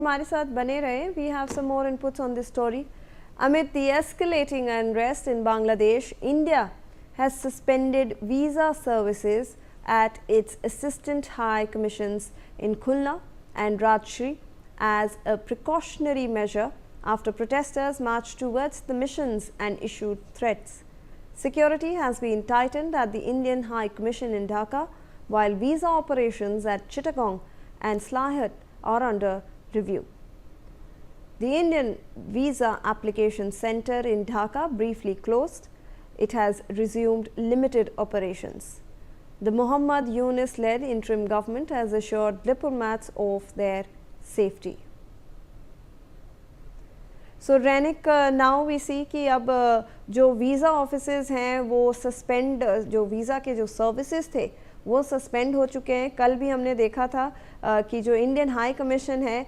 हमारे साथ बने रहे. We have some more inputs on this story. Amid the escalating unrest in Bangladesh, India has suspended visa services at its assistant high commissions in Khulna and Rajshri as a precautionary measure after protesters marched towards the missions and issued threats. Security has been tightened at the Indian High Commission in Dhaka, while visa operations at Chittagong and Sylhet are under review. The Indian Visa Application Centre in Dhaka briefly closed. It has resumed limited operations. The Muhammad Yunus-led interim government has assured diplomats of their safety. So Rainik, now we see कि अब जो visa offices हैं वो suspend, जो visa के जो services थे वो सस्पेंड हो चुके हैं. कल भी हमने देखा था कि जो इंडियन हाई कमीशन है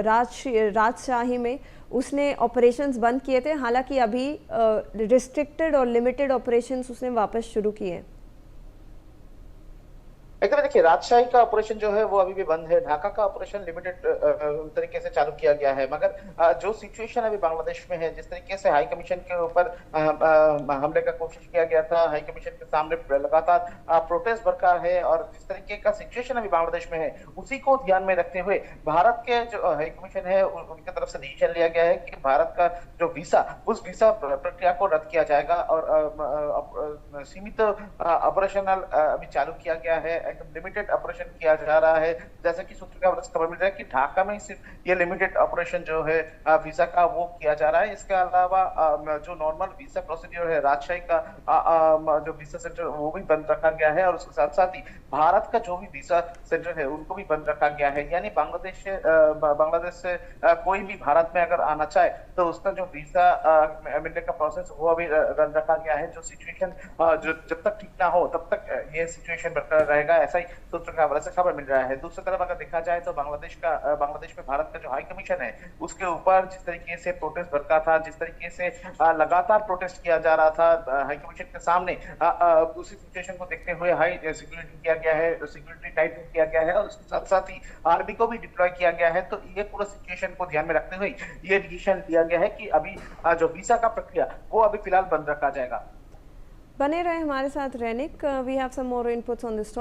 राजशाही में, उसने ऑपरेशंस बंद किए थे. हालांकि अभी रिस्ट्रिक्टेड और लिमिटेड ऑपरेशंस उसने वापस शुरू किए हैं. एकदम देखिए, राजशाही का ऑपरेशन जो है वो अभी भी बंद है. ढाका का ऑपरेशन लिमिटेड तरीके से चालू किया गया है. मगर जो सिचुएशन अभी बांग्लादेश में है, जिस तरीके से हाई कमीशन के ऊपर हमले का कोशिश किया गया था, हाई कमीशन के सामने लगातार प्रोटेस्ट बरकरार है, और जिस तरीके का सिचुएशन अभी बांग्लादेश में है उसी को ध्यान में रखते हुए भारत के जो हाई कमीशन है उनकी तरफ से डिसीजन लिया गया है कि भारत का जो उस वीसा प्रक्रिया को रद्द किया जाएगा और सीमित ऑपरेशनल अभी चालू किया गया है. लिमिटेड ऑपरेशन किया जा रहा है. जैसा कि सूत्र का खबर मिल रहा है कि ढाका में सिर्फ ये लिमिटेड ऑपरेशन जो है वीजा का वो किया जा रहा है. इसके अलावा जो नॉर्मल वीजा प्रोसीड्यूर है राजशाही का जो वीजा सेंटर वो भी बंद रखा गया है, और उसके साथ साथ ही भारत का जो भी वीजा सेंटर है उनको भी बंद रखा गया है. यानी बांग्लादेश से कोई भी भारत में अगर आना चाहे तो उसका जो वीजा मिलने का प्रोसेस वो अभी बंद रखा गया है. जो सिचुएशन जब तक ठीक ना हो तब तक ये सिचुएशन बरकरार रहेगा, ऐसा ही सूत्र का हवाले से खबर मिल रहा है. दूसरी तरफ अगर देखा जाए तो बांग्लादेश में भारत का जो हाई कमीशन है उसके ऊपर जिस तरीके से प्रोटेस्ट बरका था, जिस तरीके से लगातार प्रोटेस्ट किया जा रहा था हाई कमीशन के सामने, उसी सिचुएशन को देखते हुए हाई सिक्योरिटी किया गया है, सिक्योरिटी टाइट किया गया है, और उसके साथ साथ ही आर्मी को भी डिप्लॉय किया गया है. तो ये पूरा सिचुएशन को ध्यान में रखते हुए ये डिसीजन लिया गया है कि अभी जो वीजा का प्रक्रिया वो अभी फिलहाल बंद रखा जाएगा. बने रहे हमारे साथ रैनिक. We have some more inputs on this.